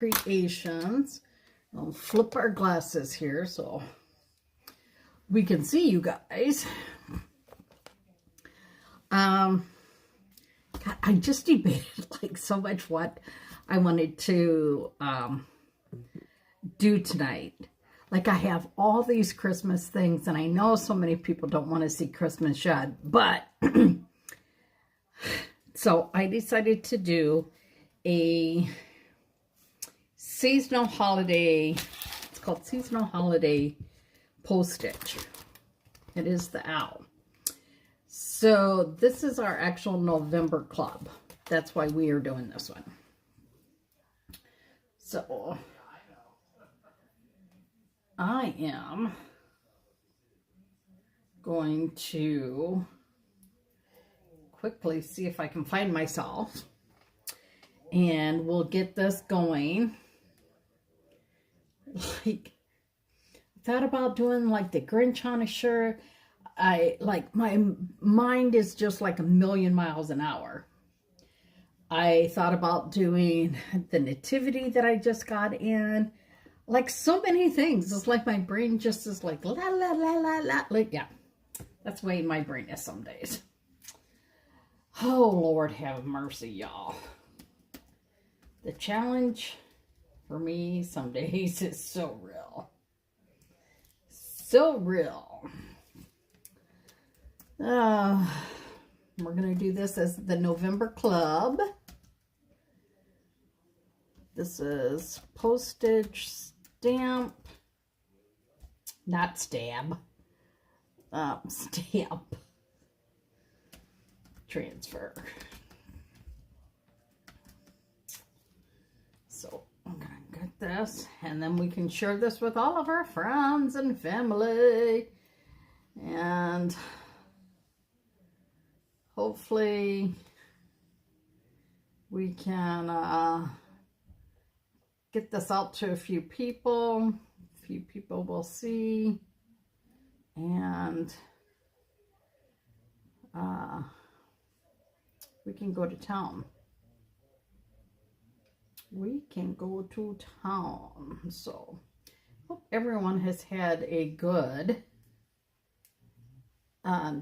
Creations. I'll flip our glasses here so we can see you guys. God, I just debated like so much what I wanted to do tonight. Like, I have all these Christmas things, and I know so many people don't want to see Christmas yet, but so I decided to do a seasonal holiday. It's called seasonal holiday postage. It is the owl. So this is our actual November club. That's why we are doing this one. So I am going to quickly see if I can find myself, and we'll get this going. Like, I thought about doing like the Grinch on a shirt. My mind is just like a million miles an hour. I thought about doing the nativity that I just got in. Like, so many things. It's like my brain just is like, la, la, la, la, la. Like, yeah, that's the way my brain is some days. Oh, Lord have mercy, y'all. The challenge for me some days is so real. So real. We're going to do this as the November Club. This is postage stamp, not stab, stamp transfer. So I'm going to get this, and then we can share this with all of our friends and family, and hopefully we can get this out to a few people. A few people will see, and we can go to town. We can go to town. So, hope everyone has had a good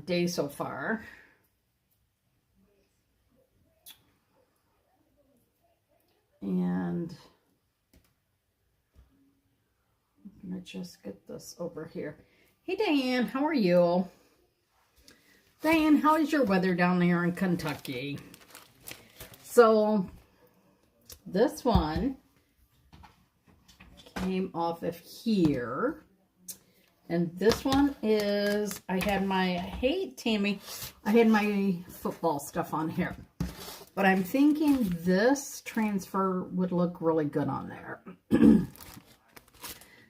day so far. And I'm going to just get this over here. Hey, Diane, how are you? Diane, how is your weather down there in Kentucky? So, this one came off of here. And this one is, hey, Tammy, I had my football stuff on here. But I'm thinking this transfer would look really good on there.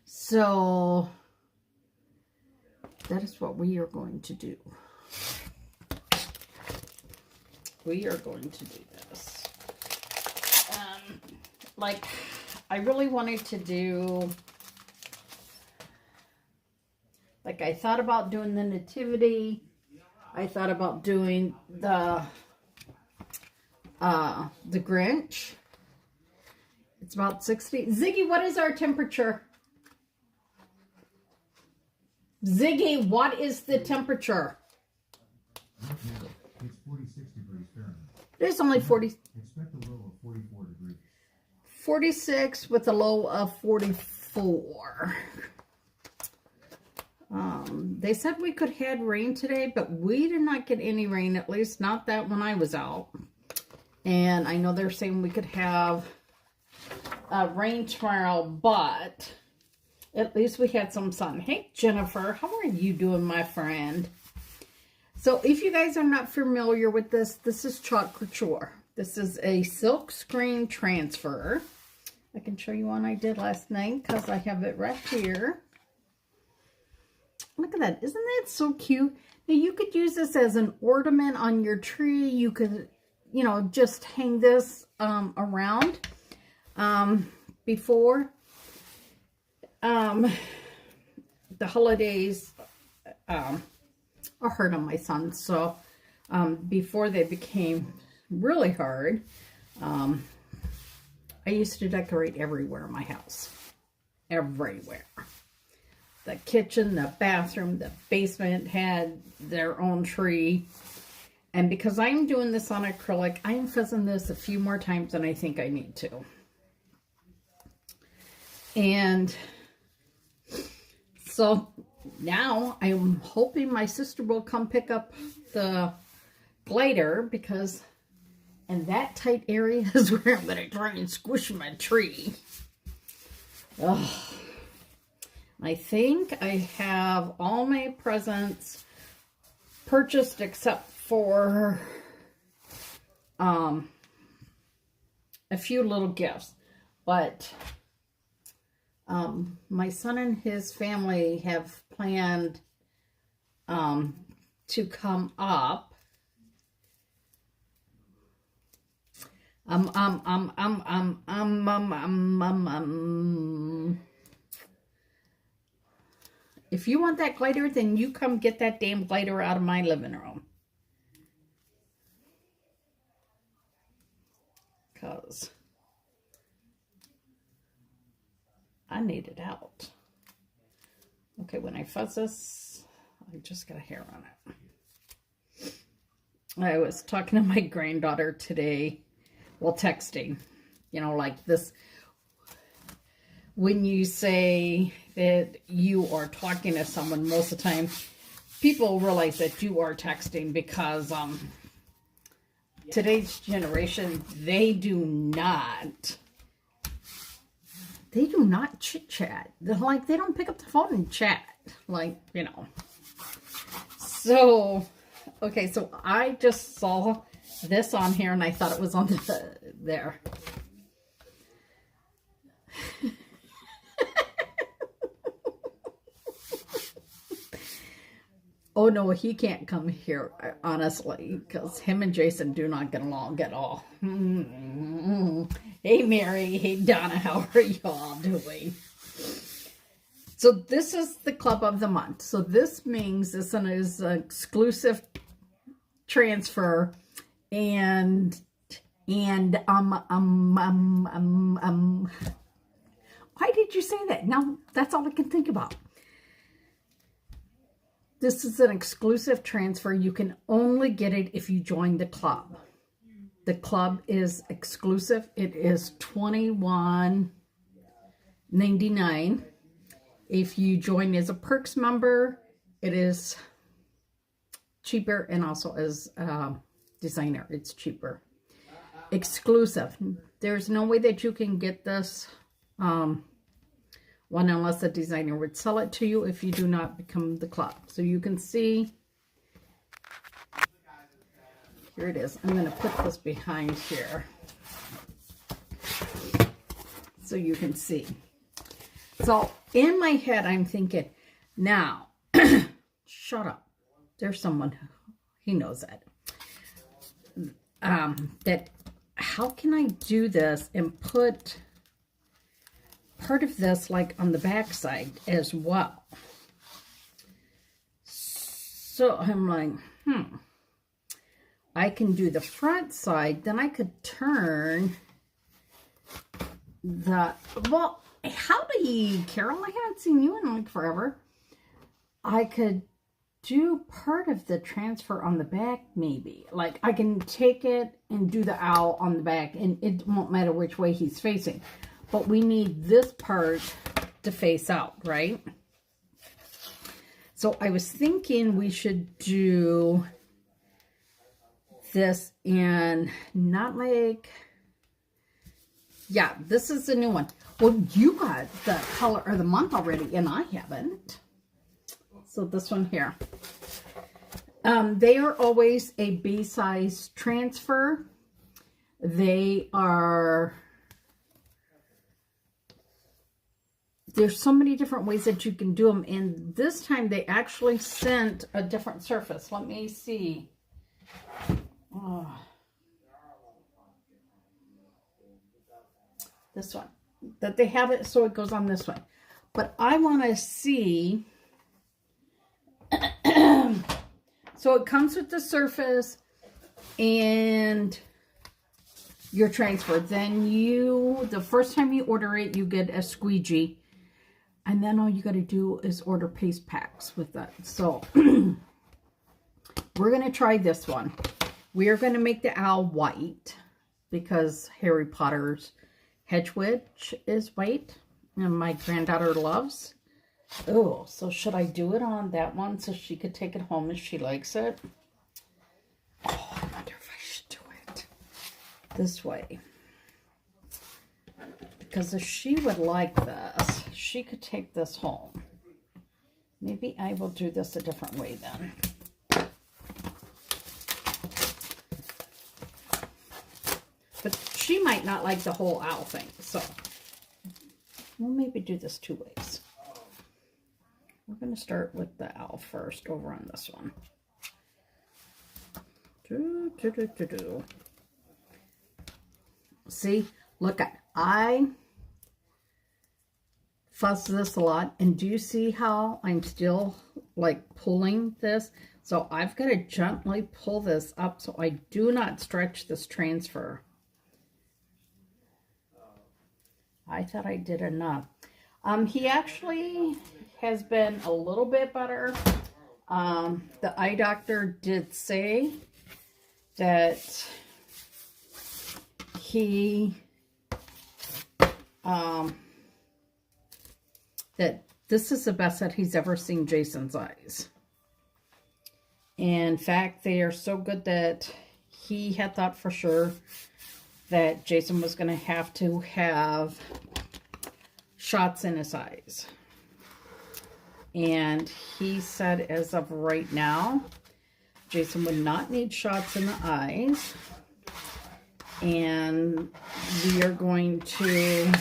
So that is what we are going to do. We are going to do this. Like, I really wanted to do, like, I thought about doing the nativity. I thought about doing the Grinch. It's about 60. Ziggy, what is our temperature? Ziggy, what is the temperature? It's 46 degrees Fahrenheit. It is only 40. Expect a low of 44 degrees. 46 with a low of 44. They said we could have rain today, but we did not get any rain, at least not that when I was out. And I know they're saying we could have rain tomorrow, but at least we had some sun. Hey, Jennifer, how are you doing, my friend? So if you guys are not familiar with this, this is Chalk Couture. This is a silk screen transfer. I can show you one I did last night because I have it right here. Look at that. Isn't that so cute? Now, you could use this as an ornament on your tree. You could, you know, just hang this around. Before the holidays are hard on my son. So before they became really hard, I I used to decorate everywhere in my house. Everywhere. The kitchen, the bathroom, the basement had their own tree. And because I'm doing this on acrylic, I'm fuzzing this a few more times than I think I need to. And so now I'm hoping my sister will come pick up the glider, because in that tight area is where I'm going to try and squish my tree. Ugh. I think I have all my presents purchased except for a few little gifts. But my son and his family have planned to come up. If you want that glider, then you come get that damn glider out of my living room. Because I need it out. Okay, when I fuzz this, I just got a hair on it. I was talking to my granddaughter today, well, texting, you know, like this. When you say that you are talking to someone, most of the time, people realize that you are texting, because today's generation, they do not chit chat. They're like, they don't pick up the phone and chat, like, you know. So, okay, so I just saw this on here and I thought it was on there. Oh no, he can't come here, honestly, because him and Jason do not get along at all. Hey Mary, hey Donna, how are y'all doing? So this is the club of the month. So this means this one is an exclusive transfer, and why did you say that? Now that's all I can think about. This is an exclusive transfer. You can only get it if you join the club. The club is exclusive. It is $21.99. If you join as a Perks member, it is cheaper, and also as a designer, it's cheaper. Exclusive. There's no way that you can get this one unless the designer would sell it to you if you do not become the club. So you can see, here it is. I'm going to put this behind here so you can see. So in my head, I'm thinking, now, shut up. There's someone, he knows that. That how can I do this and put part of this like on the back side as well? So I'm like, I can do the front side, then I could turn the, well, howdy Carol, I haven't seen you in like forever. I could do part of the transfer on the back, maybe. Like I can take it and do the owl on the back, and it won't matter which way he's facing. But we need this part to face out, right? So I was thinking we should do this in, not like, yeah, this is the new one. Well, you got the color or the month already, and I haven't. So this one here. They are always a B-size transfer. They are, there's so many different ways that you can do them. And this time they actually sent a different surface. Let me see. Oh. This one. That they have it so it goes on this one. But I want to see. So it comes with the surface, and your transfer. Then the first time you order it, you get a squeegee. And then all you got to do is order paste packs with that. So we're going to try this one. We are going to make the owl white because Harry Potter's hedge witch is white and my granddaughter loves. Oh, so should I do it on that one so she could take it home if she likes it? Oh, I wonder if I should do it this way. Because if she would like this, she could take this home. Maybe I will do this a different way then. But she might not like the whole owl thing, so we'll maybe do this 2 ways. We're going to start with the owl first over on this one. See, look at, I fuss this a lot, and do you see how I'm still like pulling this? So I've got to gently pull this up so I do not stretch this transfer. I thought I did enough. He actually has been a little bit better. The eye doctor did say that he that this is the best that he's ever seen Jason's eyes. In fact, they are so good that he had thought for sure that Jason was going to have shots in his eyes. And he said as of right now, Jason would not need shots in the eyes. And we are going to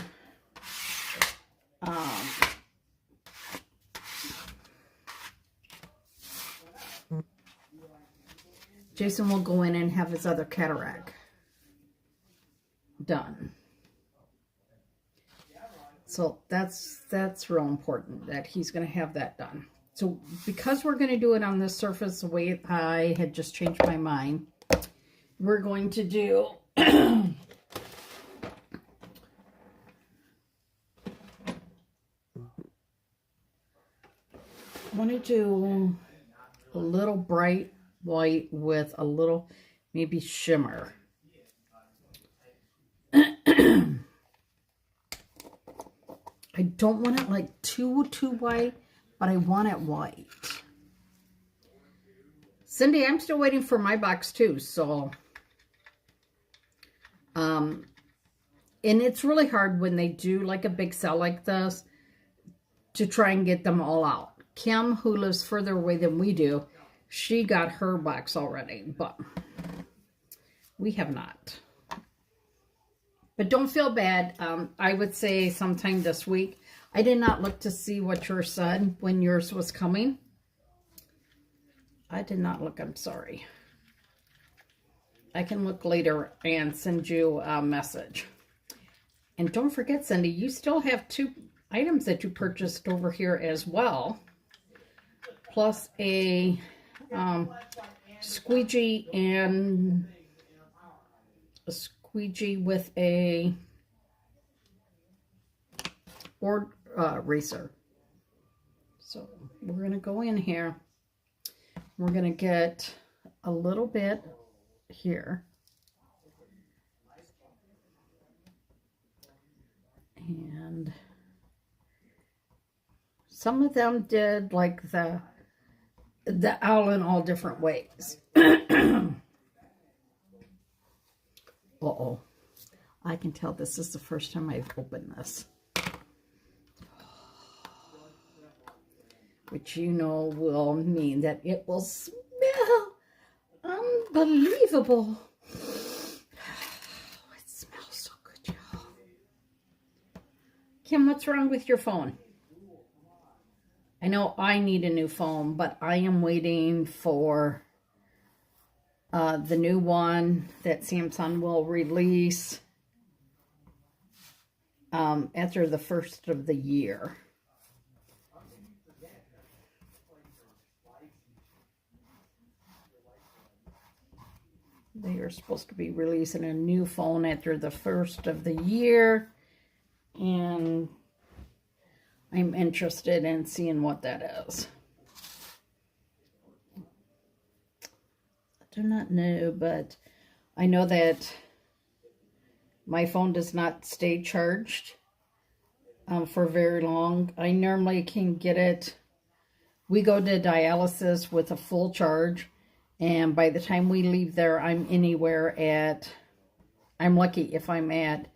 Jason will go in and have his other cataract done. So that's real important that he's going to have that done. So because we're going to do it on this surface the way I had just changed my mind, we're going to do I want to do a little bright white with a little maybe shimmer. I don't want it like too white, but I want it white. Cindy, I'm still waiting for my box too, so and it's really hard when they do like a big sale like this to try and get them all out. Kim, who lives further away than we do, she got her box already, but we have not. But don't feel bad. I would say sometime this week. I did not look to see what yours said when yours was coming. I did not look. I'm sorry. I can look later and send you a message. And don't forget, Cindy, you still have 2 items that you purchased over here as well. Plus a squeegee and a squeegee with a board eraser. So we're going to go in here. We're going to get a little bit here. And some of them did like the owl in all different ways. Uh-oh. I can tell this is the first time I've opened this. Which you know will mean that it will smell unbelievable. Oh, it smells so good, y'all. Kim, what's wrong with your phone? I know I need a new phone, but I am waiting for the new one that Samsung will release after the first of the year. They are supposed to be releasing a new phone after the first of the year. And I'm interested in seeing what that is. I do not know, but I know that my phone does not stay charged for very long. I normally can get it. We go to dialysis with a full charge, and by the time we leave there, I'm anywhere at, I'm lucky if I'm at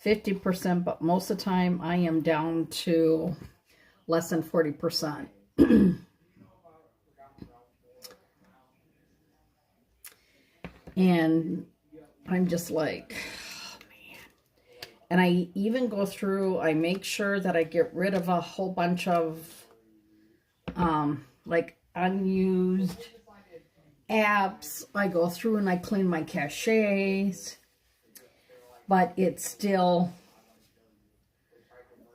50%, but most of the time I am down to less than 40%. And I'm just like, oh man. And I even go through, I make sure that I get rid of a whole bunch of like unused apps. I go through and I clean my caches, but it's still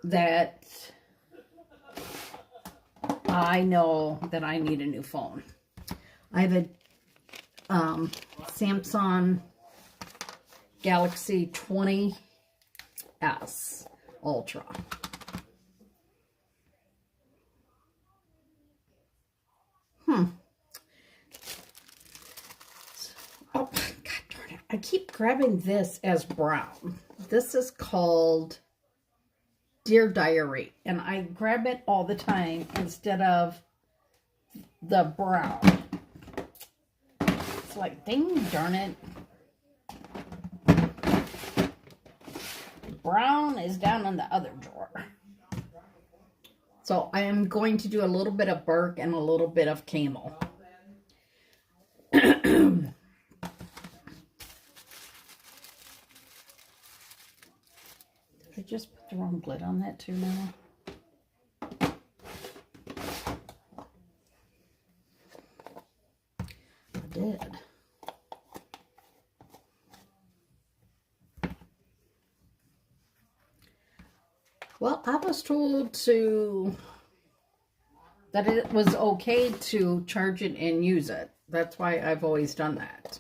that I know that I need a new phone. I have a Samsung Galaxy 20s Ultra. Oh, God darn it. I keep grabbing this as brown. This is called Dear Diary. And I grab it all the time instead of the brown. It's like, dang darn it. Brown is down in the other drawer. So I am going to do a little bit of Burke and a little bit of Camel. Did I just put the wrong lid on that too now? I did. Well, I was told that it was okay to charge it and use it. That's why I've always done that.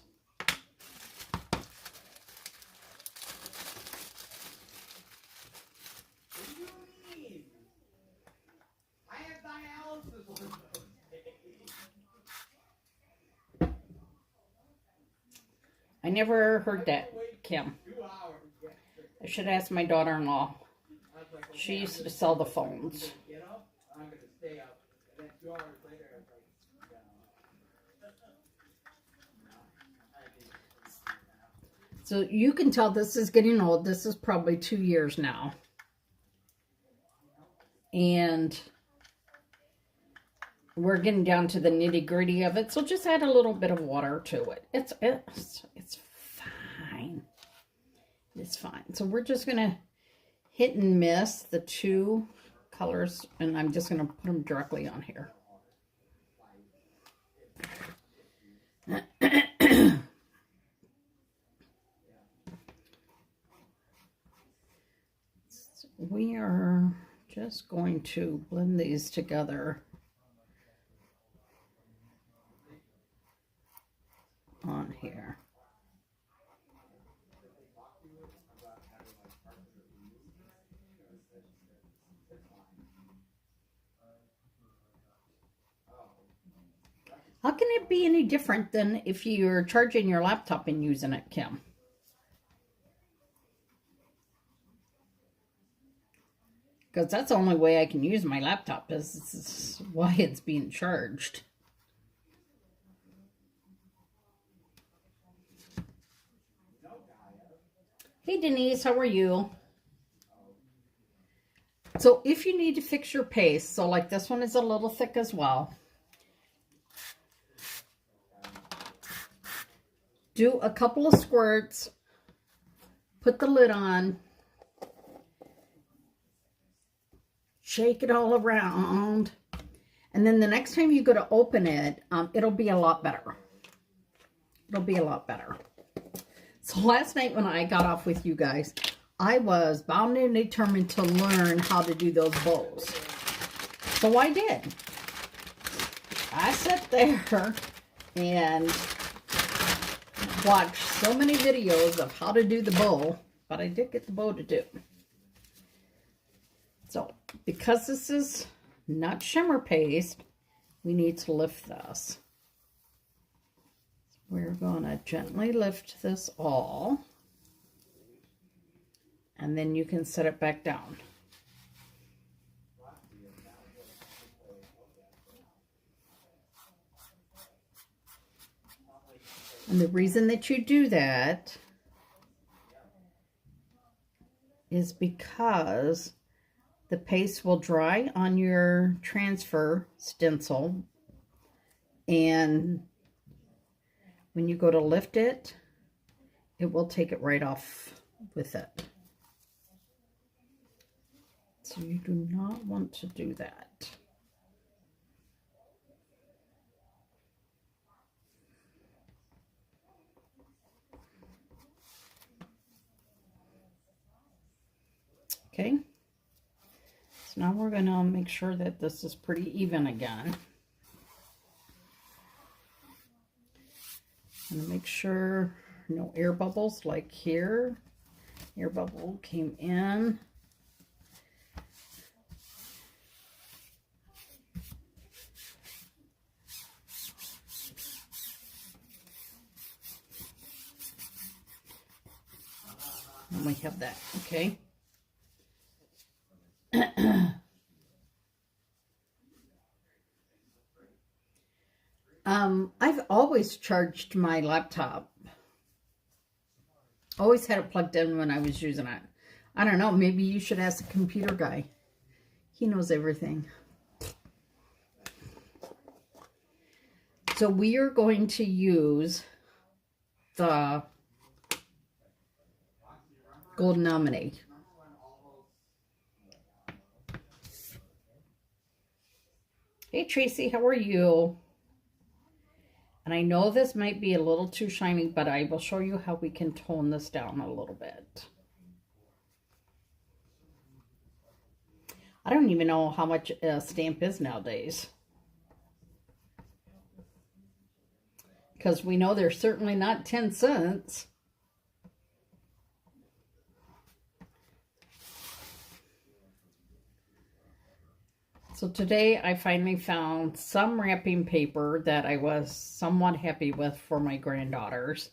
I never heard that, Kim. I should ask my daughter-in-law. She used to sell the phones. So you can tell this is getting old. This is probably 2 years now. And we're getting down to the nitty-gritty of it. So just add a little bit of water to it. It's fine. It's fine. So we're just going to hit and miss the two colors. And I'm just going to put them directly on here. We are just going to blend these together on here. How can it be any different than if you're charging your laptop and using it, Kim? Because that's the only way I can use my laptop, is why it's being charged. Hey Denise, how are you? So if you need to fix your paste, so like this one is a little thick as well. Do a couple of squirts, put the lid on, shake it all around, and then the next time you go to open it, it'll be a lot better. It'll be a lot better. So last night when I got off with you guys, I was bound and determined to learn how to do those bows. So I did. I sat there and watched so many videos of how to do the bow, but I did get the bow to do. So, because this is not shimmer paste, we need to lift this. We're going to gently lift this all, and then you can set it back down. And the reason that you do that is because the paste will dry on your transfer stencil, and when you go to lift it, it will take it right off with it. So you do not want to do that. Okay, so now we're going to make sure that this is pretty even again. I'm going to make sure no air bubbles like here. Air bubble came in. And we have that, okay. I've always charged my laptop. Always had it plugged in when I was using it. I don't know, maybe you should ask the computer guy. He knows everything. So we are going to use the Golden Nominee. Hey Tracy, how are you? And I know this might be a little too shiny, but I will show you how we can tone this down a little bit. I don't even know how much a stamp is nowadays, because we know they're certainly not 10 cents. So today I finally found some wrapping paper that I was somewhat happy with for my granddaughters.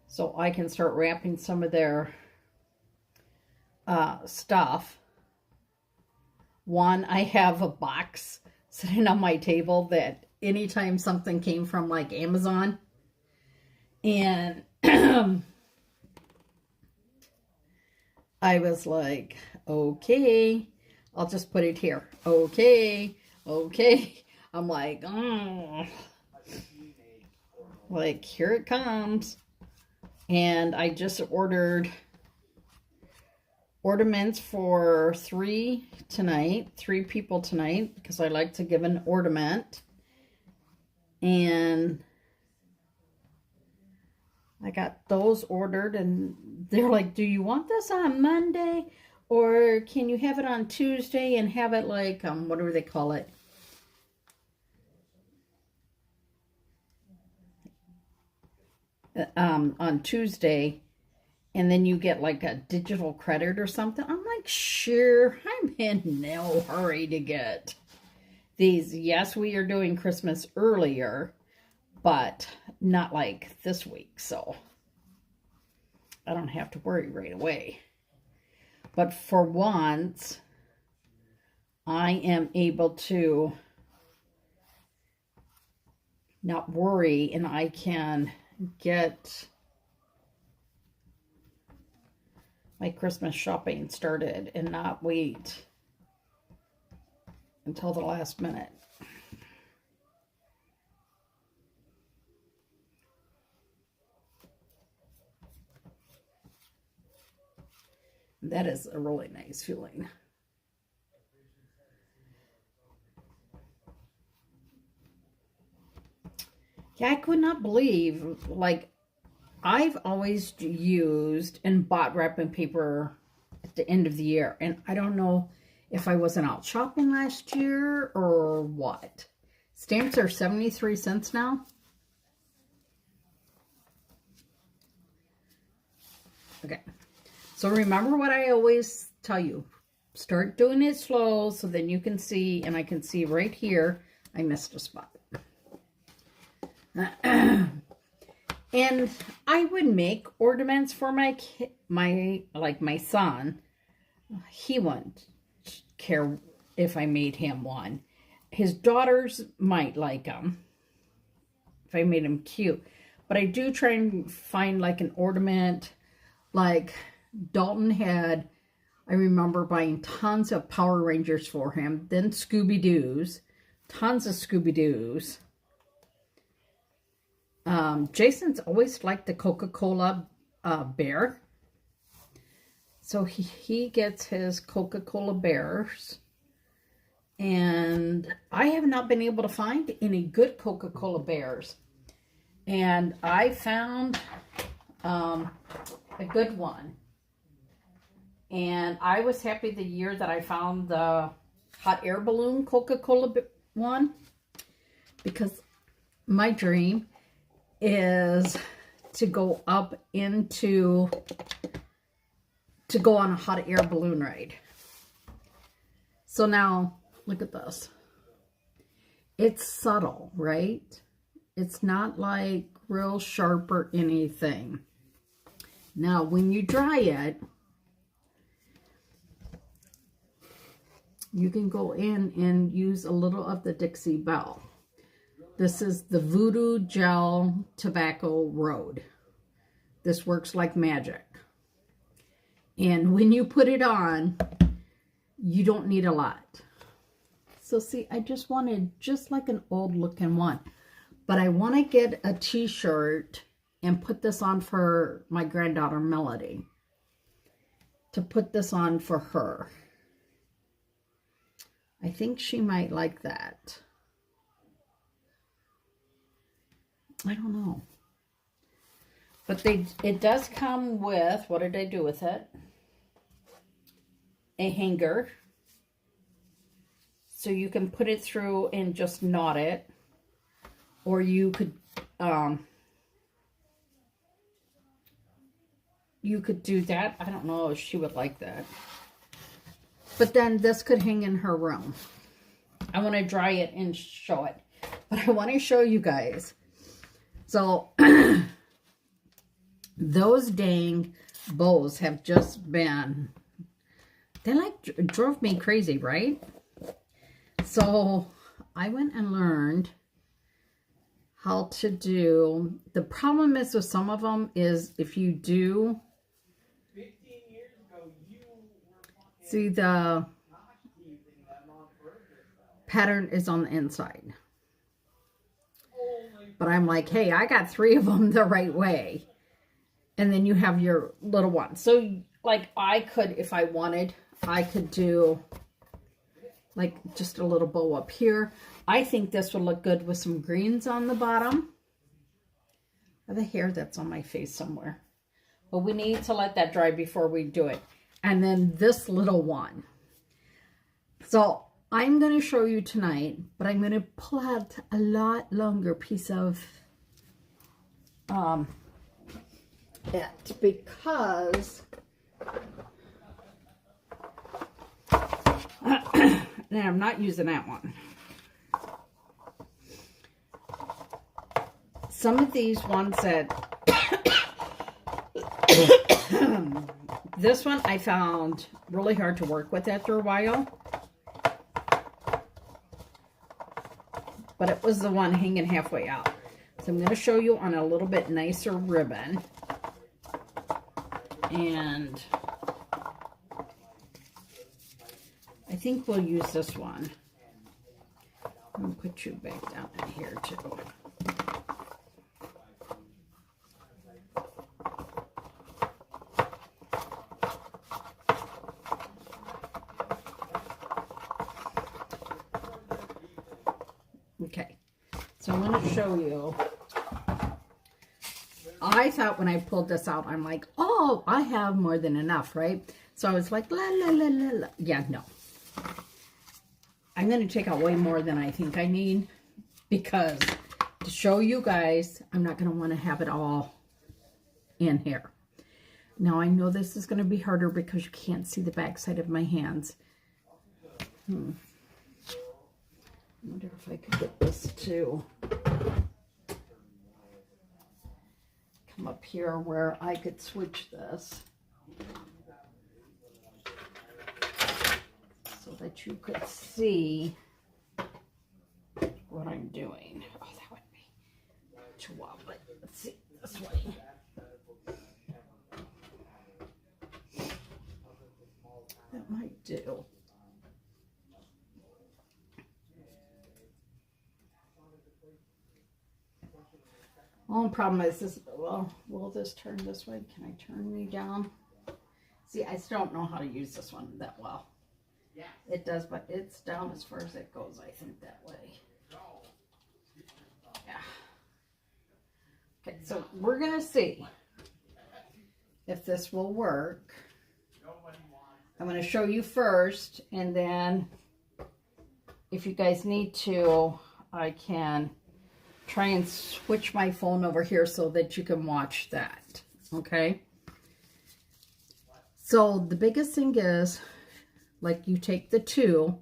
So I can start wrapping some of their stuff. One, I have a box sitting on my table that anytime something came from like Amazon, and I was like, okay, I'll just put it here. Okay, okay. I'm like, oh, like here it comes. And I just ordered ornaments for 3 people tonight, because I like to give an ornament. And I got those ordered, and they're like, do you want this on Monday? Or can you have it on Tuesday and have it like, whatever they call it? On Tuesday, and then you get like a digital credit or something. I'm like, sure, I'm in no hurry to get these. Yes, we are doing Christmas earlier, but not like this week, so I don't have to worry right away. But for once, I am able to not worry, and I can get my Christmas shopping started and not wait until the last minute. That is a really nice feeling. Yeah, I could not believe, like, I've always used and bought wrapping paper at the end of the year, and I don't know if I wasn't out shopping last year or what. Stamps are 73 cents now. Okay. So remember what I always tell you. Start doing it slow so then you can see, and I can see right here, I missed a spot. And I would make ornaments for my son. He wouldn't care if I made him one. His daughters might like them if I made him cute. But I do try and find like an ornament. Like Dalton had, I remember buying tons of Power Rangers for him. Then Scooby-Doo's. Tons of Scooby-Doo's. Jason's always liked the Coca-Cola bear. So he gets his Coca-Cola bears. And I have not been able to find any good Coca-Cola bears. And I found a good one. And I was happy the year that I found the hot air balloon Coca-Cola one. Because my dream is to go up into, to go on a hot air balloon ride. So now, look at this. It's subtle, right? It's not like real sharp or anything. Now, when you dry it, you can go in and use a little of the Dixie Belle. This is the Voodoo Gel Tobacco Road. This works like magic. And when you put it on, you don't need a lot. So see, I just wanted just like an old looking one. But I want to get a t-shirt and put this on for my granddaughter Melody. To put this on for her. I think she might like that. I don't know. But it does come with, what did I do with it? A hanger. So you can put it through and just knot it. Or you could do that. I don't know if she would like that. But then this could hang in her room. I want to dry it and show it. But I want to show you guys. So, those dang bows have just been, they like drove me crazy, right? So, I went and learned how to do, the problem is with some of them is if you do, 15 years ago, you were see the pattern is on the inside. But I'm like, hey, I got 3 of them the right way. And then you have your little one. So, like, I could, if I wanted, I could do, like, just a little bow up here. I think this would look good with some greens on the bottom. I have a hair that's on my face somewhere. But we need to let that dry before we do it. And then this little one. So, I'm going to show you tonight, but I'm going to pull out a lot longer piece of it because and I'm not using that one. Some of these ones that this one I found really hard to work with after a while. But it was the one hanging halfway out. So I'm going to show you on a little bit nicer ribbon. And I think we'll use this one. I'm going to put you back down in here too. Okay, so I'm going to show you. I thought when I pulled this out, I'm like, oh, I have more than enough, right? So I was like, la, la, la, la, la. Yeah, no. I'm going to take out way more than I think I need because to show you guys, I'm not going to want to have it all in here. Now I know this is going to be harder because you can't see the back side of my hands. I wonder if I could get this to come up here where I could switch this so that you could see what I'm doing. Oh, that would be too wobbly. Let's see, this way. That might do. Only problem is this, well, will this turn this way? Can I turn me down? See, I still don't know how to use this one that well. It does, but it's down as far as it goes, I think, that way. Yeah. Okay, so we're going to see if this will work. I'm going to show you first, and then if you guys need to, I can try and switch my phone over here so that you can watch that. Okay? So the biggest thing is, like, you take the 2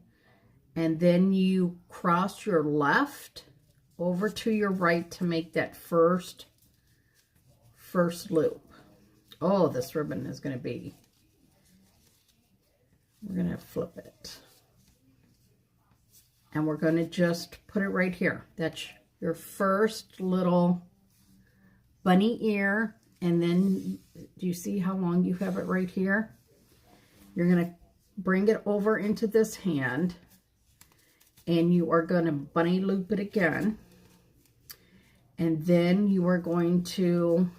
and then you cross your left over to your right to make that first loop. Oh, this ribbon is going to be, we're going to flip it. And we're going to just put it right here. That's your first little bunny ear. And then, do you see how long you have it right here? You're going to bring it over into this hand. And you are going to bunny loop it again. And then you are going to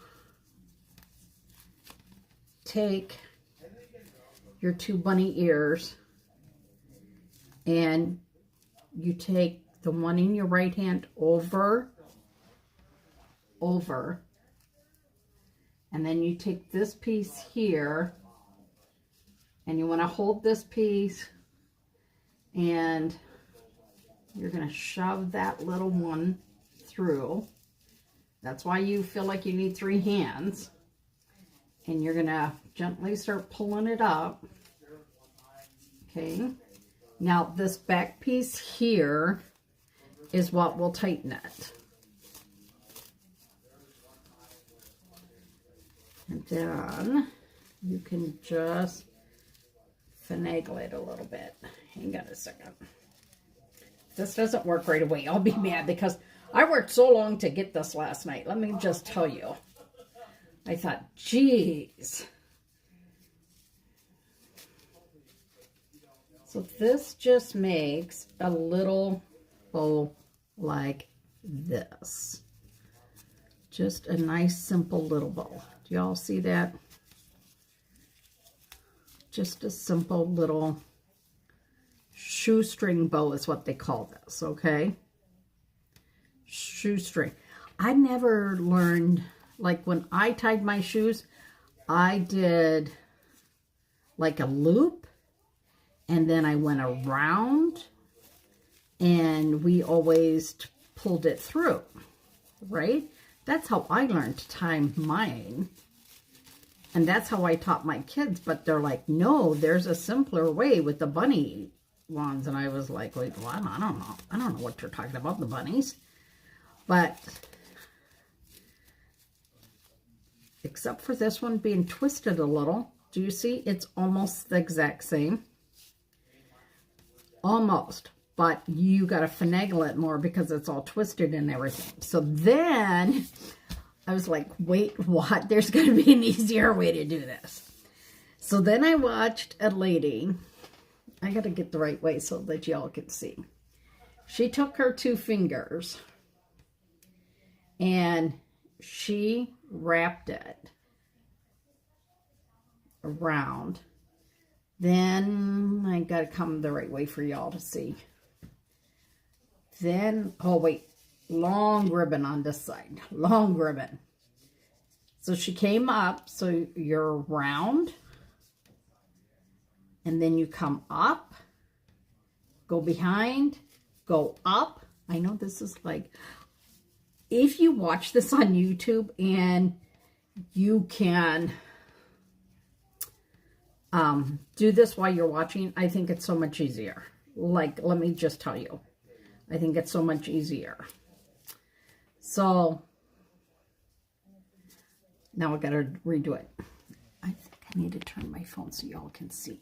take your 2 bunny ears. And you take the one in your right hand over, and then you take this piece here, and you want to hold this piece, and you're going to shove that little one through. That's why you feel like you need 3 hands, and you're going to gently start pulling it up. Okay, now this back piece here is what will tighten it. And then you can just finagle it a little bit. Hang on a second. If this doesn't work right away, I'll be mad because I worked so long to get this last night. Let me just tell you. I thought, geez. So this just makes a little bow like this. Just a nice, simple little bow. Do y'all see that? Just a simple little shoestring bow is what they call this, okay? Shoestring. I never learned, like when I tied my shoes, I did like a loop, and then I went around, and we always pulled it through, right? That's how I learned to tie mine. And that's how I taught my kids. But they're like, no, there's a simpler way with the bunny ones. And I was like, wait, what? I don't know. I don't know what you're talking about, the bunnies. But except for this one being twisted a little. Do you see? It's almost the exact same. Almost. But you got to finagle it more because it's all twisted and everything. So then I was like, wait, what? There's going to be an easier way to do this. So then I watched a lady. I got to get the right way so that y'all can see. She took her 2 fingers and she wrapped it around. Then I got to come the right way for y'all to see. Then, oh wait, long ribbon on this side, long ribbon. So she came up, so you're round, and then you come up, go behind, go up. I know this is like, if you watch this on YouTube and you can do this while you're watching. I think it's so much easier. Like, let me just tell you. I think it's so much easier. So, now I gotta redo it. I think I need to turn my phone so y'all can see.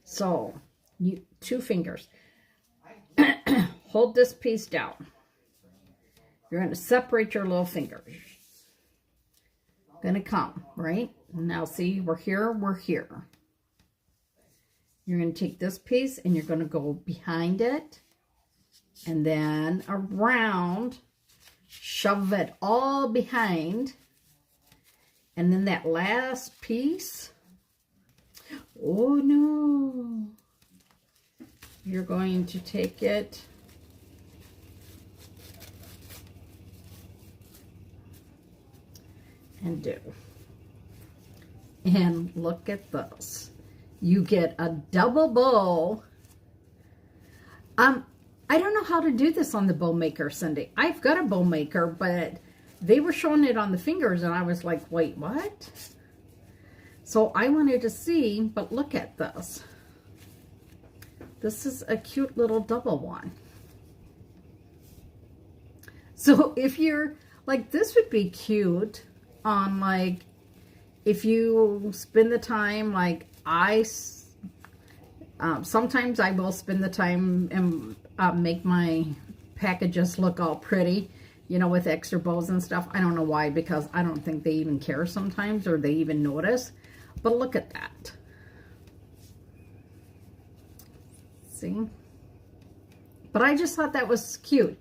So, you 2 fingers. Hold this piece down. You're going to separate your little fingers. Going to come, right? Now see, we're here, we're here. You're going to take this piece and you're going to go behind it. And then around. Shove it all behind. And then that last piece. Oh no. You're going to take it and do. And look at this. You get a double bow. I don't know how to do this on the bow maker, Cindy. I've got a bow maker, but they were showing it on the fingers and I was like, wait, what? So I wanted to see, but look at this. This is a cute little double one. So if you're like, this would be cute on like, if you spend the time, like sometimes I will spend the time and make my packages look all pretty, you know, with extra bows and stuff. I don't know why, because I don't think they even care sometimes or they even notice. But look at that. See? But I just thought that was cute.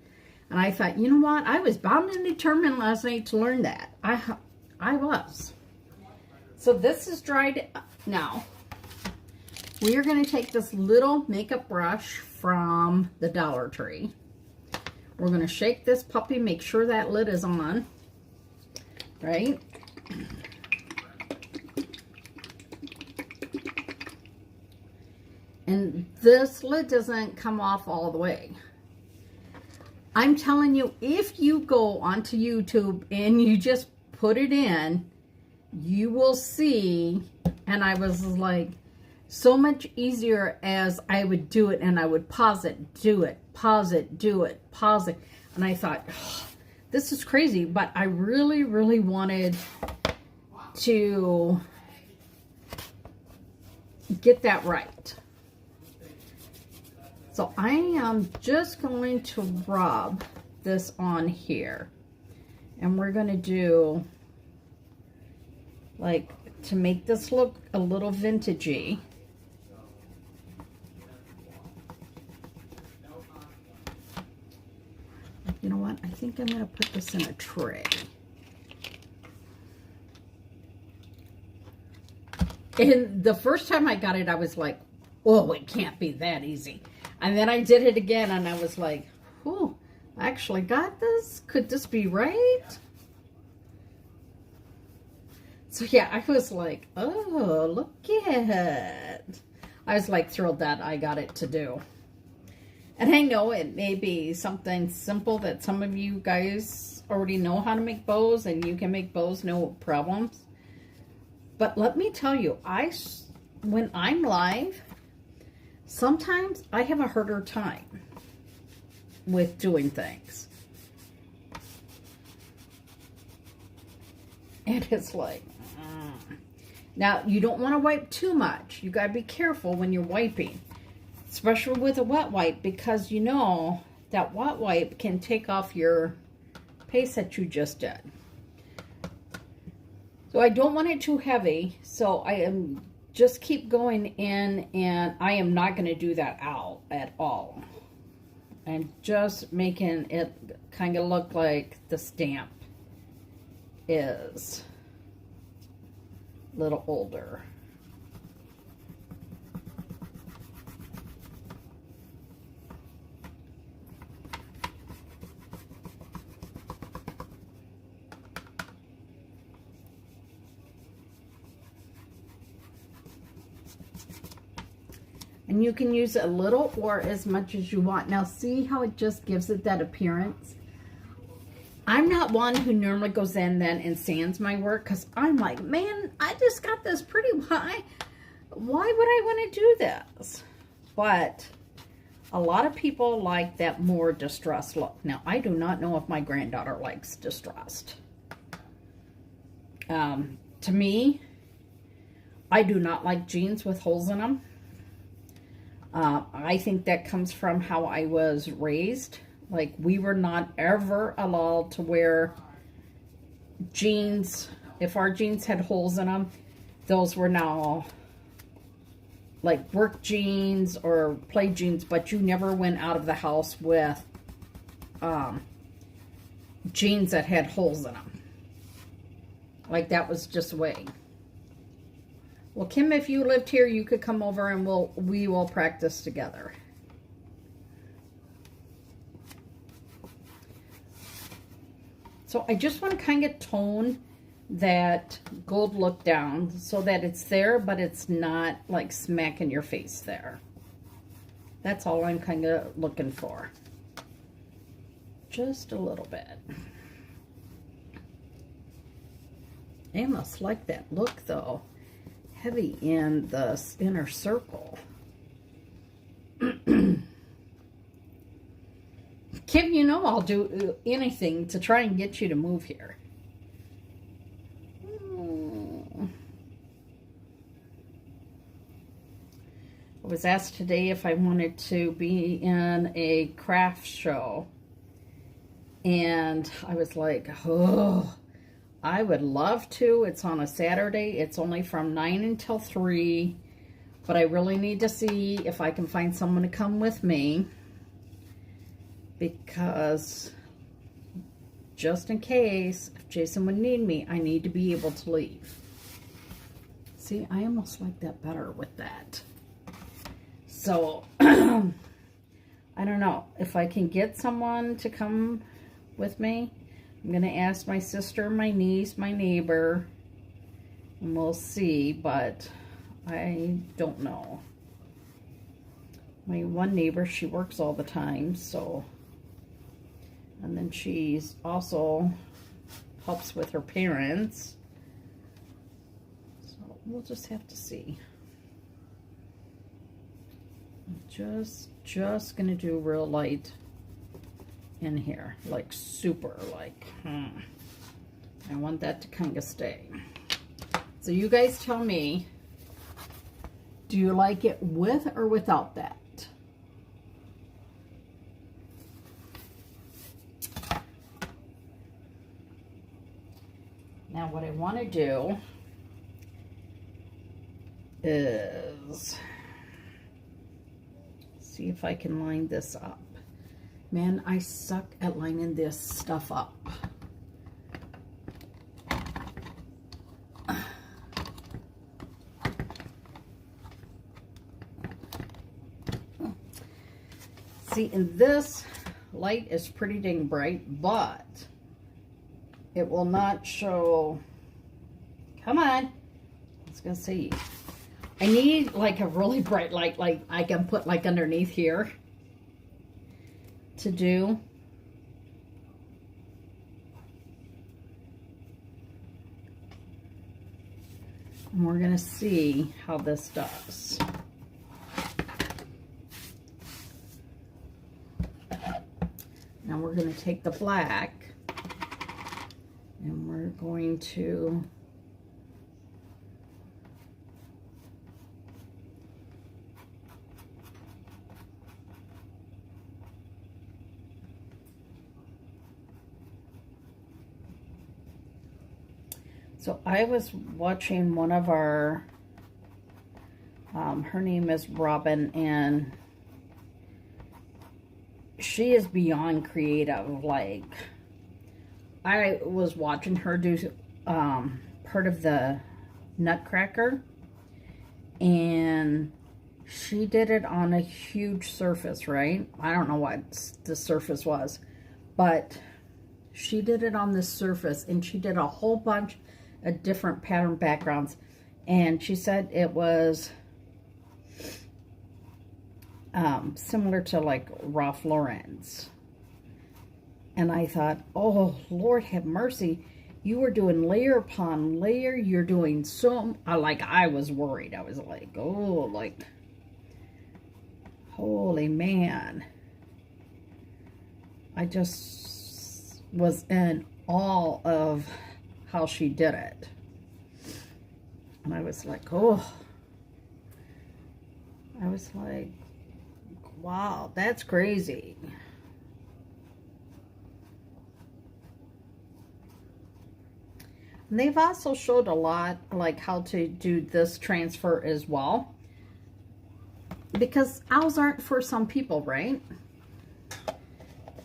And I thought, you know what? I was bound and determined last night to learn that. I was. So this is dried now. We are going to take this little makeup brush from the Dollar Tree. We're going to shake this puppy, make sure that lid is on, right? And this lid doesn't come off all the way. I'm telling you, if you go onto YouTube and you just put it in, you will see, and I was like, so much easier as I would do it, and I would pause it, do it, pause it, do it, pause it. And I thought, oh, this is crazy, but I really, really wanted to get that right. So I am just going to rub this on here. And we're going to do, like, to make this look a little vintagey. You know what? I think I'm going to put this in a tray. And the first time I got it, I was like, oh, it can't be that easy. And then I did it again, and I was like, oh, I actually got this? Could this be right? So, yeah, I was like, oh, look at it. I was like thrilled that I got it to do. And I know it may be something simple that some of you guys already know how to make bows, and you can make bows, no problems. But let me tell you, when I'm live, sometimes I have a harder time with doing things. And it's like, Now, you don't want to wipe too much. You got to be careful when you're wiping, especially with a wet wipe, because you know that wet wipe can take off your paste that you just did. So I don't want it too heavy, so I am just keep going in, and I am not going to do that out at all. I'm just making it kind of look like the stamp is a little older. And you can use a little or as much as you want. Now see how it just gives it that appearance? I'm not one who normally goes in then and sands my work because I'm like, man, I just got this pretty high. Why would I want to do this? But a lot of people like that more distressed look. Now, I do not know if my granddaughter likes distressed. To me, I do not like jeans with holes in them. I think that comes from how I was raised. Like, we were not ever allowed to wear jeans. If our jeans had holes in them, those were now like work jeans or play jeans, but you never went out of the house with jeans that had holes in them. Like, that was just the way. Well, Kim, if you lived here, you could come over and we will practice together. So I just want to kind of tone that gold look down so that it's there, but it's not like smacking your face there. That's all I'm kind of looking for. Just a little bit. I almost like that look though. Heavy in the inner circle. Kim, you know I'll do anything to try and get you to move here. I was asked today if I wanted to be in a craft show. And I was like, oh, I would love to. It's on a Saturday. It's only from 9 until 3. But I really need to see if I can find someone to come with me. Because just in case, if Jason would need me, I need to be able to leave. See, I almost like that better with that. So, I don't know. If I can get someone to come with me, I'm going to ask my sister, my niece, my neighbor, and we'll see, but I don't know. My one neighbor, she works all the time, so... And then she's also helps with her parents. So we'll just have to see. I'm just gonna do real light in here. Like super like, I want that to kind of stay. So you guys tell me, do you like it with or without that? Now what I want to do is see if I can line this up. Man, I suck at lining this stuff up. See, and this light is pretty dang bright, but it will not show. Come on. I was going to say, I need like a really bright light, like I can put like underneath here to do. And we're going to see how this does. Now we're going to take the black and we're going to so I was watching one of our her name is Robin, and she is beyond creative. Like, I was watching her do part of the Nutcracker, and she did it on a huge surface, right? I don't know what the surface was, but she did it on this surface, and she did a whole bunch of different pattern backgrounds, and she said it was similar to like Ralph Lauren's. And I thought, oh, Lord have mercy. You were doing layer upon layer. You're doing so, like, I was worried. I was like, oh, like, holy man. I just was in awe of how she did it. And I was like, oh. I was like, wow, that's crazy. And they've also showed a lot, like, how to do this transfer as well. Because owls aren't for some people, right?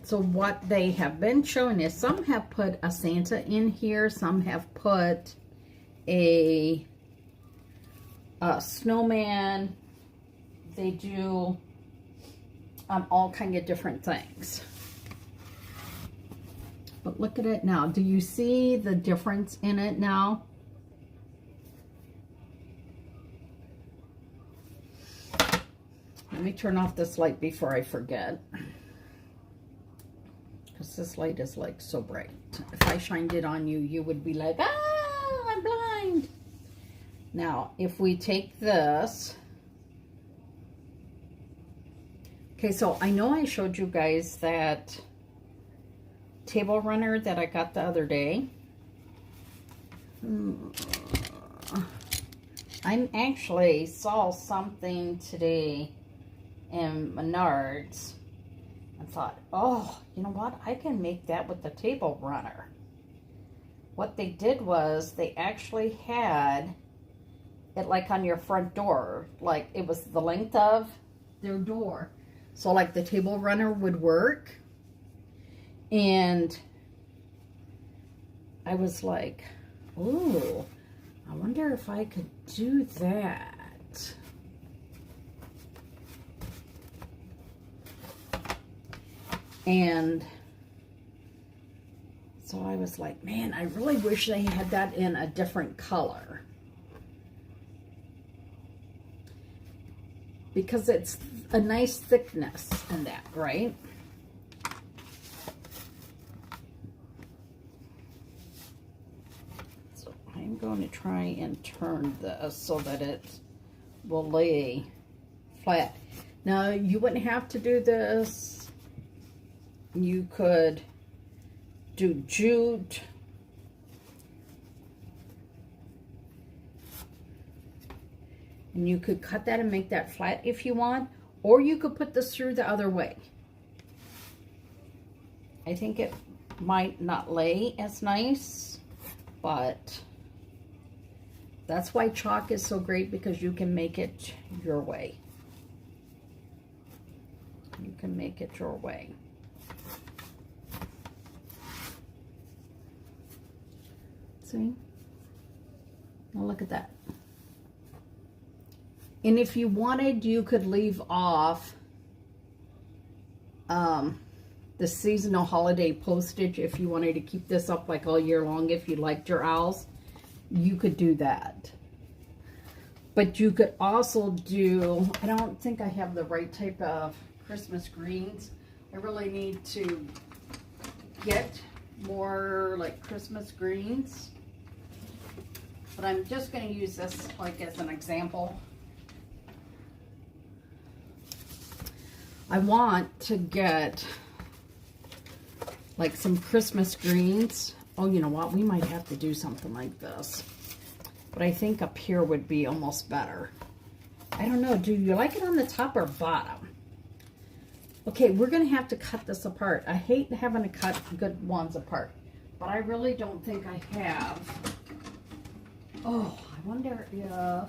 So what they have been showing is some have put a Santa in here. Some have put a snowman. They do all kind of different things. But look at it now. Do you see the difference in it now? Let me turn off this light before I forget. Because this light is like so bright. If I shined it on you, you would be like, ah, I'm blind. Now, if we take this. Okay, so I know I showed you guys that table runner that I got the other day. I actually saw something today in Menards and thought, oh, you know what? I can make that with the table runner. What they did was they actually had it like on your front door. Like it was the length of their door. So like the table runner would work. And I was like, ooh, I wonder if I could do that. And so I was like, man, I really wish they had that in a different color. Because it's a nice thickness in that, right? I'm going to try and turn this so that it will lay flat. Now, you wouldn't have to do this. You could do jute. And you could cut that and make that flat if you want. Or you could put this through the other way. I think it might not lay as nice, but that's why chalk is so great, because you can make it your way. You can make it your way. See? Now look at that. And if you wanted, you could leave off the seasonal holiday postage if you wanted to keep this up like all year long. If you liked your owls, you could do that. But you could also do, I don't think I have the right type of Christmas greens. I really need to get more like Christmas greens. But I'm just going to use this like as an example. I want to get like some Christmas greens. Oh, you know what? We might have to do something like this. But I think up here would be almost better. I don't know. Do you like it on the top or bottom? Okay, we're going to have to cut this apart. I hate having to cut good ones apart. But I really don't think I have. Oh, I wonder if...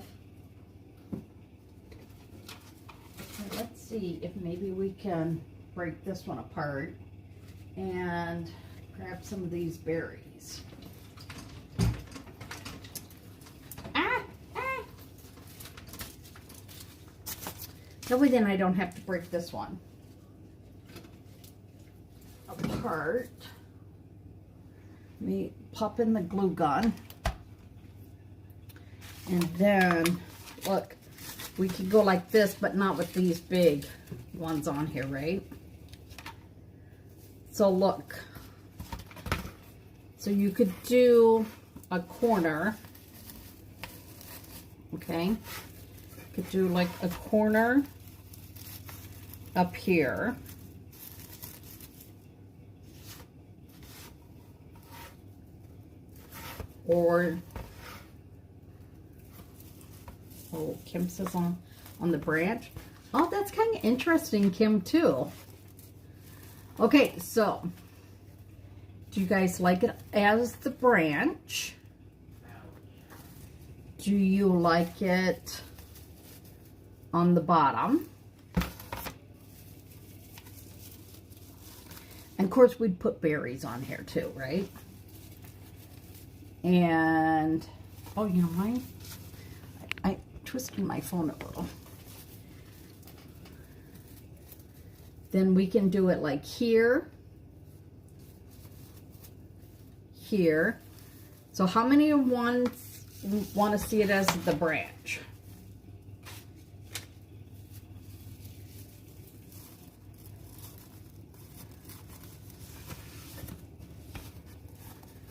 Let's see if maybe we can break this one apart and grab some of these berries. That way then I don't have to break this one apart. Let me pop in the glue gun. And then, look, we could go like this, but not with these big ones on here, right? So look, So you could do a corner, okay? You could do like a corner up here. Or, oh, Kim says on the branch. Oh, that's kind of interesting, Kim, too. Okay, so, do you guys like it as the branch? Do you like it on the bottom? And of course, we'd put berries on here too, right? And, oh, you know, I twisted my phone a little. Then we can do it like here, here. So how many want to see it as the branch?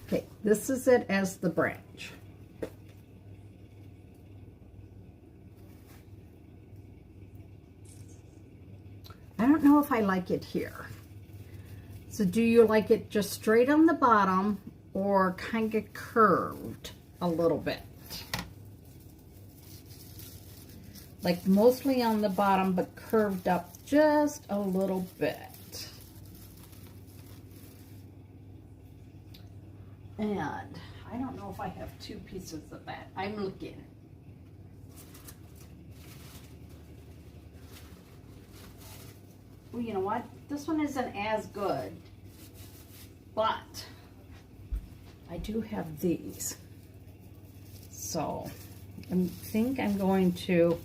Okay, this is it as the branch. I don't know if I like it here. So do you like it just straight on the bottom or kind of curved a little bit? Like mostly on the bottom, but curved up just a little bit. And I don't know if I have two pieces of that. I'm looking. Well, you know what? This one isn't as good, but I do have these. So I think I'm going to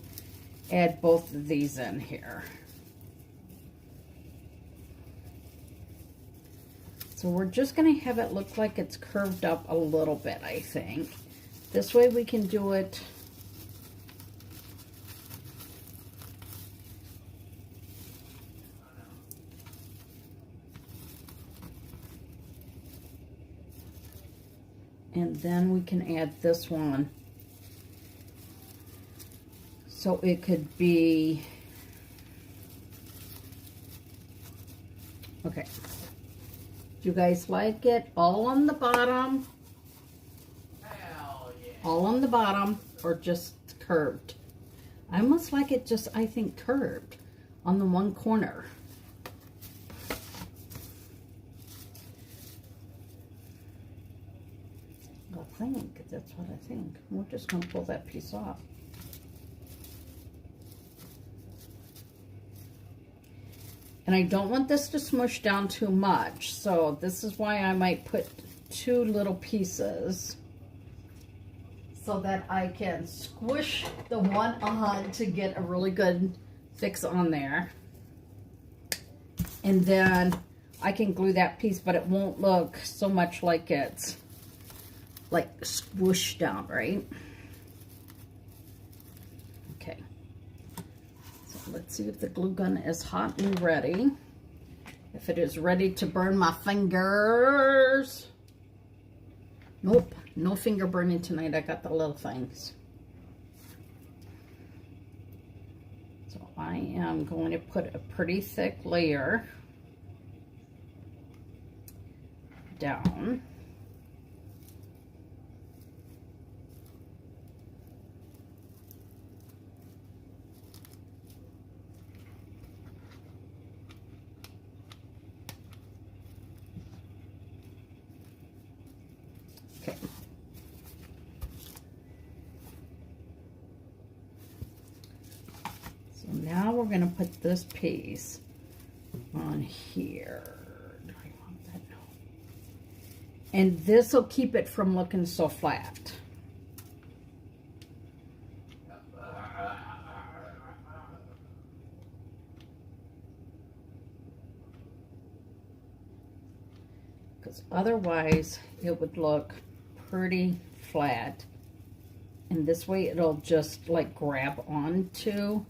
add both of these in here. So we're just going to have it look like it's curved up a little bit, I think. This way we can do it and then we can add this one. So it could be, okay. Do you guys like it all on the bottom? Hell yeah. All on the bottom or just curved? I almost like it just, I think, curved on the one corner. I think, that's what I think. We're just going to pull that piece off. And I don't want this to smush down too much, so this is why I might put two little pieces so that I can squish the one on to get a really good fix on there. And then I can glue that piece, but it won't look so much like it's like squished down, right? Okay. Let's see if the glue gun is hot and ready. If it is ready to burn my fingers. Nope, no finger burning tonight. I got the little things. So I am going to put a pretty thick layer down. Okay. So now we're going to put this piece on here. Do I want that? No. And this will keep it from looking so flat. Because otherwise it would look pretty flat, and this way it'll just like grab onto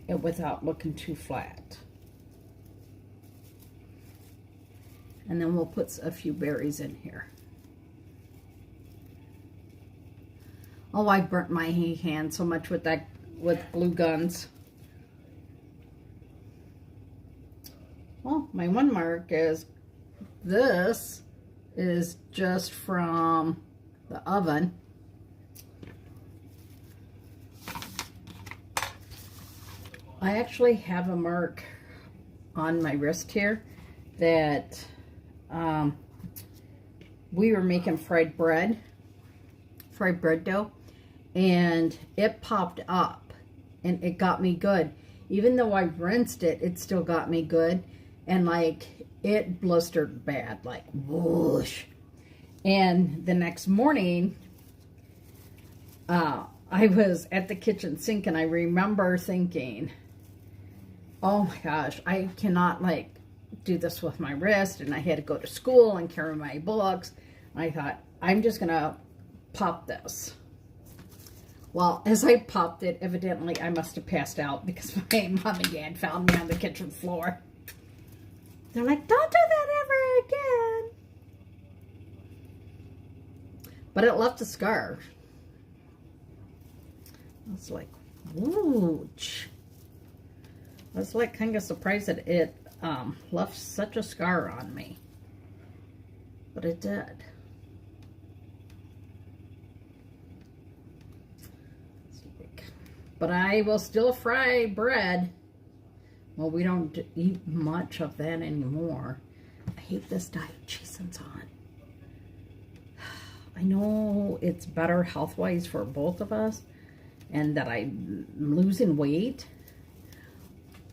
it without looking too flat. And then we'll put a few berries in here. Oh, I burnt my hand so much with glue guns. Well, my one mark is, this is just from the oven. I actually have a mark on my wrist here that we were making fried bread dough, and it popped up and it got me good. Even though I rinsed it, it still got me good, and like it blistered bad, like whoosh. And the next morning, I was at the kitchen sink, and I remember thinking, oh my gosh, I cannot like do this with my wrist, and I had to go to school and carry my books. I thought, I'm just gonna pop this. Well, as I popped it, evidently I must have passed out, because my mom and dad found me on the kitchen floor. They're like, don't do that ever again. But it left a scar. I was like, whoosh. I was like kind of surprised that it left such a scar on me. But it did. But I will still fry bread. Well, we don't eat much of that anymore. I hate this diet Jason's on. I know it's better health-wise for both of us, and that I'm losing weight,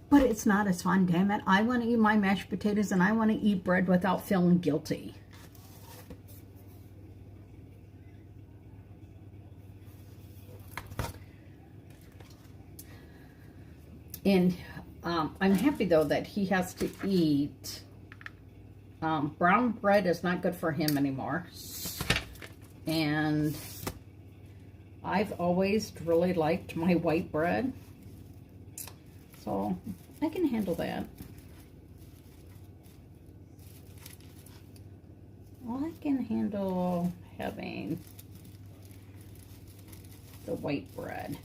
but it's not as fun, damn it. I want to eat my mashed potatoes, and I want to eat bread without feeling guilty. And I'm happy, though, that he has to eat. Brown bread is not good for him anymore. And I've always really liked my white bread. So I can handle that. Well, I can handle having the white bread.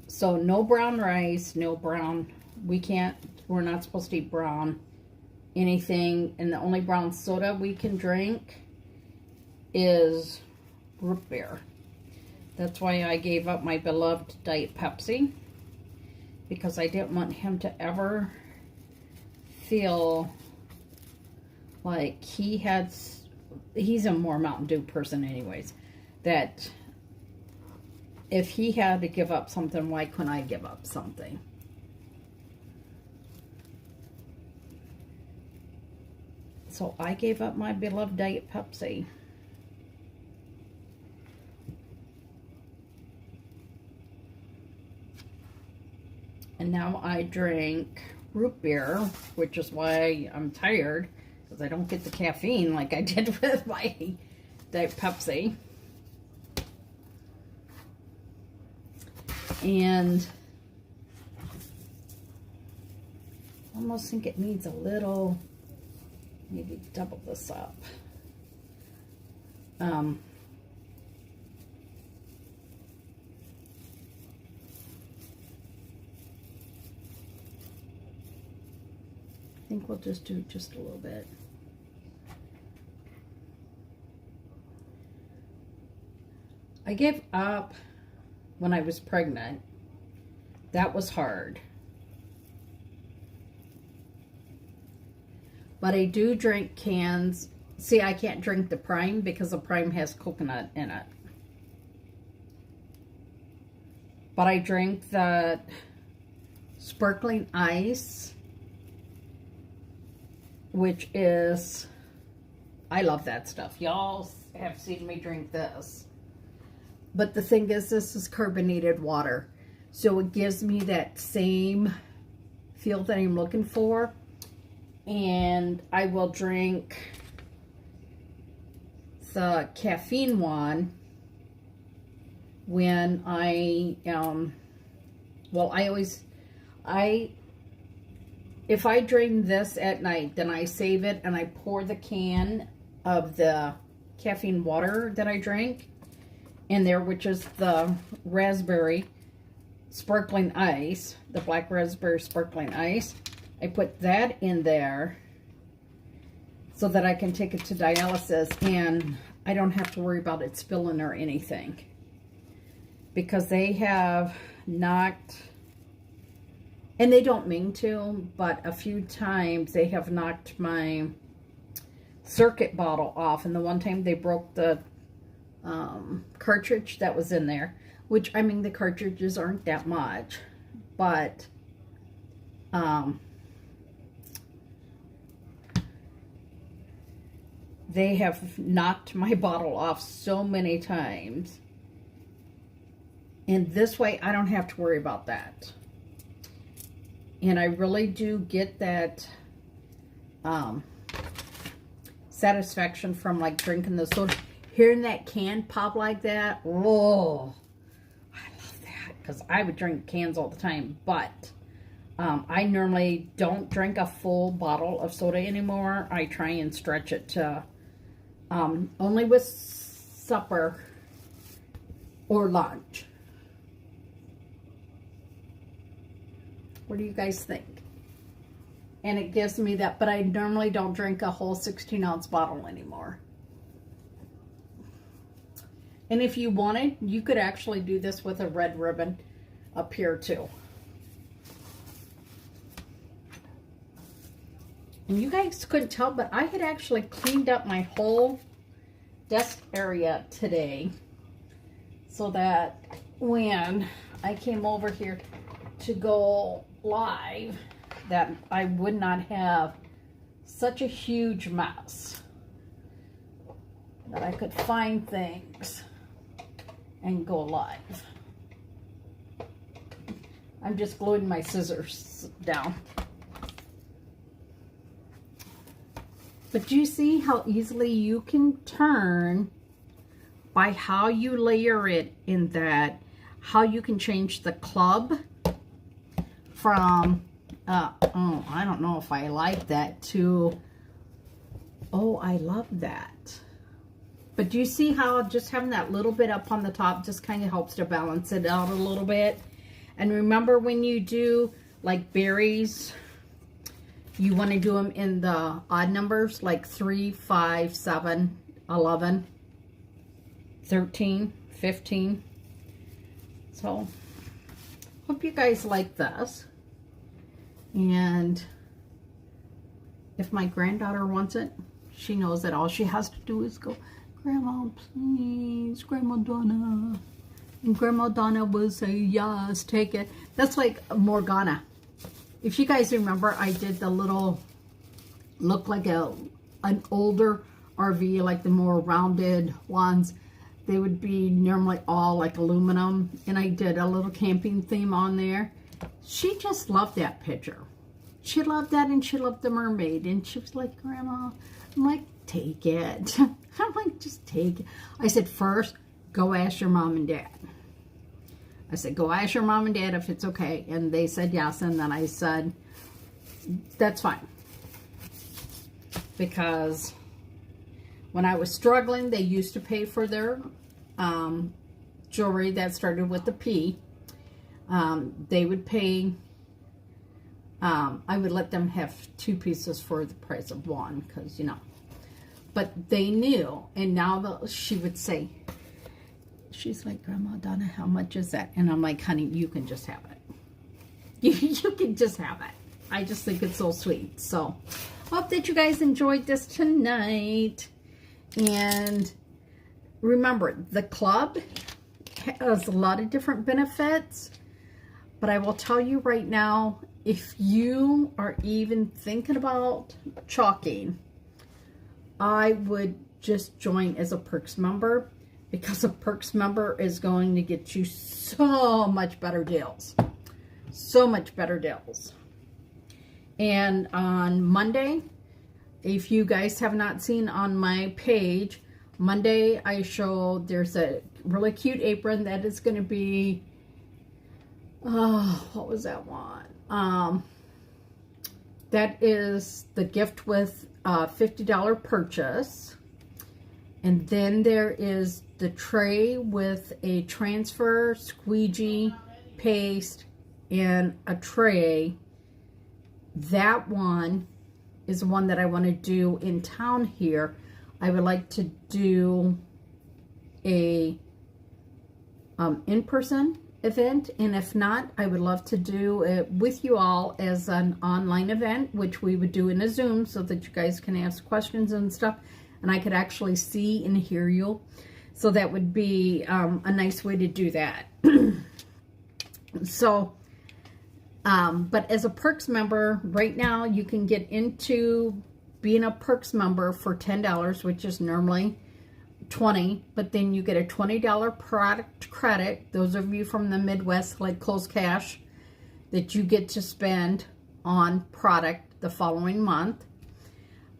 So no brown rice, no brown, we're not supposed to eat brown anything, and the only brown soda we can drink is root beer. That's why I gave up my beloved Diet Pepsi, because I didn't want him to ever feel like he's a more Mountain Dew person anyways, that if he had to give up something, why couldn't I give up something? So I gave up my beloved Diet Pepsi. And now I drink root beer, which is why I'm tired, because I don't get the caffeine like I did with my Diet Pepsi. And I almost think it needs a little, maybe double this up. I think we'll just do just a little bit. I gave up when I was pregnant. That was hard. But I do drink cans. See, I can't drink the Prime because the Prime has coconut in it. But I drink the sparkling ice, which is, I love that stuff. Y'all have seen me drink this. But the thing is, this is carbonated water. So it gives me that same feel that I'm looking for. And I will drink the caffeine one when I, well, I if I drain this at night, then I save it and I pour the can of the caffeine water that I drank in there, which is the raspberry sparkling ice, the black raspberry sparkling ice. I put that in there so that I can take it to dialysis and I don't have to worry about it spilling or anything. Because they have knocked, and they don't mean to, but a few times they have knocked my circuit bottle off. And the one time they broke the cartridge that was in there, which, I mean, the cartridges aren't that much, but they have knocked my bottle off so many times. And this way, I don't have to worry about that. And I really do get that satisfaction from like drinking the soda. Hearing that can pop like that, whoa, I love that. Because I would drink cans all the time. But I normally don't drink a full bottle of soda anymore. I try and stretch it to only with supper or lunch. What do you guys think? And it gives me that, but I normally don't drink a whole 16-ounce bottle anymore. And if you wanted, you could actually do this with a red ribbon up here too. And you guys couldn't tell, but I had actually cleaned up my whole desk area today so that when I came over here to go live, that I would not have such a huge mess, that I could find things and go live. I'm just gluing my scissors down. But do you see how easily you can turn by how you layer it, in that how you can change the club from oh, I don't know if I like that, to oh, I love that. But do you see how just having that little bit up on the top just kind of helps to balance it out a little bit? And remember, when you do like berries, you want to do them in the odd numbers, like 3, 5, 7, 11, 13, 15. So, hope you guys like this. And if my granddaughter wants it, she knows that all she has to do is go, "Grandma, please, Grandma Donna." And Grandma Donna will say, "Yes, take it." That's like Morgana. If you guys remember, I did the little, look like an older RV, like the more rounded ones. They would be normally all like aluminum. And I did a little camping theme on there. She just loved that picture. She loved that, and she loved the mermaid. And she was like, "Grandma," I'm like, "Take it." I'm like, "Just take it." I said, "First, go ask your mom and dad." I said, "Go ask your mom and dad if it's okay." And they said yes. And then I said, "That's fine." Because when I was struggling, they used to pay for their jewelry that started with a P. They would pay, I would let them have 2 pieces for the price of 1, because, you know. But they knew, and now she would say, she's like, "Grandma Donna, how much is that?" And I'm like, "Honey, you can just have it. You can just have it." I just think it's so sweet. So, hope that you guys enjoyed this tonight. And remember, the club has a lot of different benefits. But I will tell you right now, if you are even thinking about chalking, I would just join as a Perks member, because a Perks member is going to get you so much better deals. So much better deals. And on Monday, if you guys have not seen on my page, Monday I show there's a really cute apron that is going to be, oh, what was that one? that is the gift with a $50 purchase. And then there is the tray with a transfer, squeegee, paste, and a tray. That one is the one that I want to do in town here. I would like to do a in-person event, and if not, I would love to do it with you all as an online event, which we would do in a Zoom so that you guys can ask questions and stuff, and I could actually see and hear you. So that would be a nice way to do that. So, but as a Perks member, right now you can get into being a Perks member for $10, which is normally $20, but then you get a $20 product credit. Those of you from the Midwest like close cash that you get to spend on product the following month.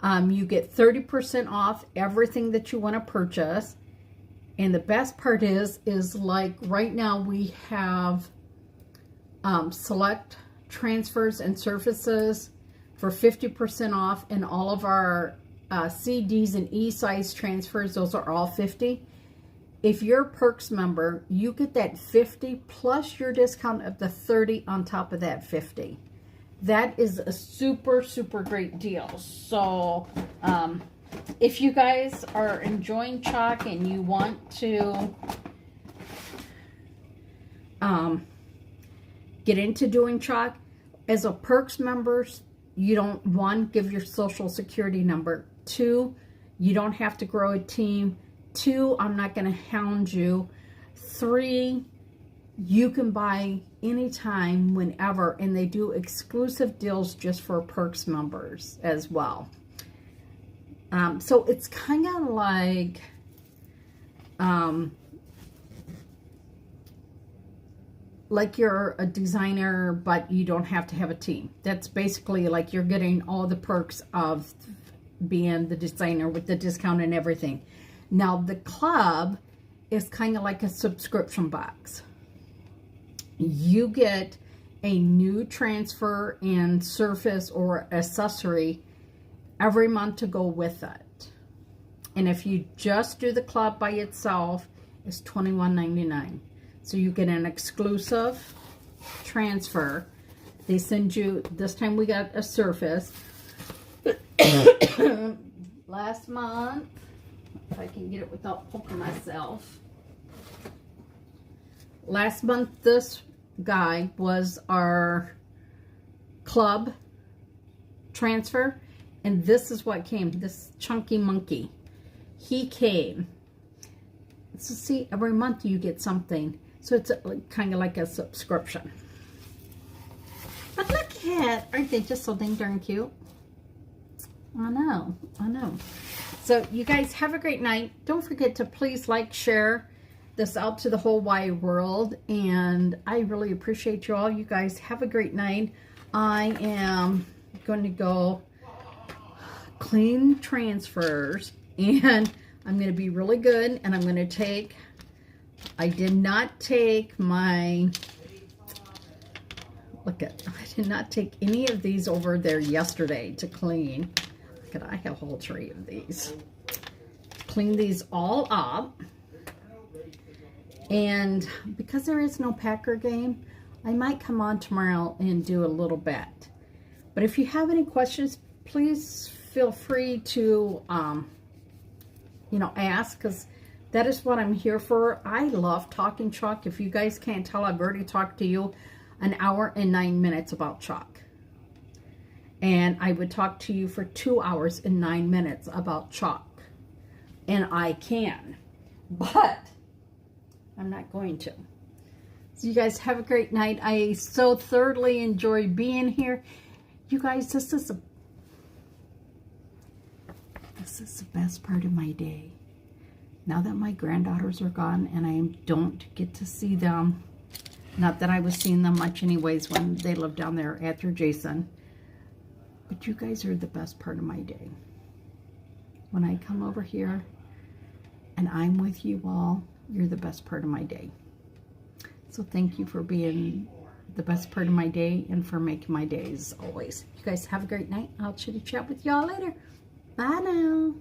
You get 30% off everything that you want to purchase. And the best part is like right now we have select transfers and surfaces for 50% off, and all of our CDs and E-size transfers, those are all 50. If you're a Perks member, you get that 50 plus your discount of the 30 on top of that 50. That is a super, super great deal. So, if you guys are enjoying chalk and you want to get into doing chalk, as a Perks members, you don't, one, give your social security number. 2, you don't have to grow a team. 2, I'm not going to hound you. 3, you can buy anytime, whenever, and they do exclusive deals just for Perks members as well. So it's kind of like you're a designer, but you don't have to have a team. That's basically like you're getting all the perks of being the designer with the discount and everything. Now the club is kind of like a subscription box. You get a new transfer and surface or accessory every month to go with it. And if you just do the club by itself, it's $21.99. So you get an exclusive transfer. They send you, this time we got a surface. Last month, if I can get it without poking myself. Last month, this guy was our club transfer. And this is what came, this chunky monkey. He came. So see, every month you get something. So it's kind of like a subscription. But look at, aren't they just so dang darn cute? I know, I know. So you guys have a great night. Don't forget to please like, share this out to the whole wide world. And I really appreciate you all. You guys have a great night. I am going to go clean transfers, and I'm going to be really good, and I'm going to take, I did not take my, look at, I did not take any of these over there yesterday to clean. Look at, I have a whole tray of these. Clean these all up, and because there is no Packer game, I might come on tomorrow and do a little bit. But if you have any questions, please feel free to, you know, ask, because that is what I'm here for. I love talking chalk. If you guys can't tell, I've already talked to you an hour and 9 minutes about chalk. And I would talk to you for 2 hours and 9 minutes about chalk. And I can, but I'm not going to. So you guys have a great night. I so thoroughly enjoy being here. You guys, this is the best part of my day. Now that my granddaughters are gone and I don't get to see them, not that I was seeing them much anyways when they lived down there after Jason, but you guys are the best part of my day. When I come over here and I'm with you all, you're the best part of my day. So thank you for being the best part of my day and for making my days always. You guys have a great night. I'll chitty chat with y'all later. Bye now.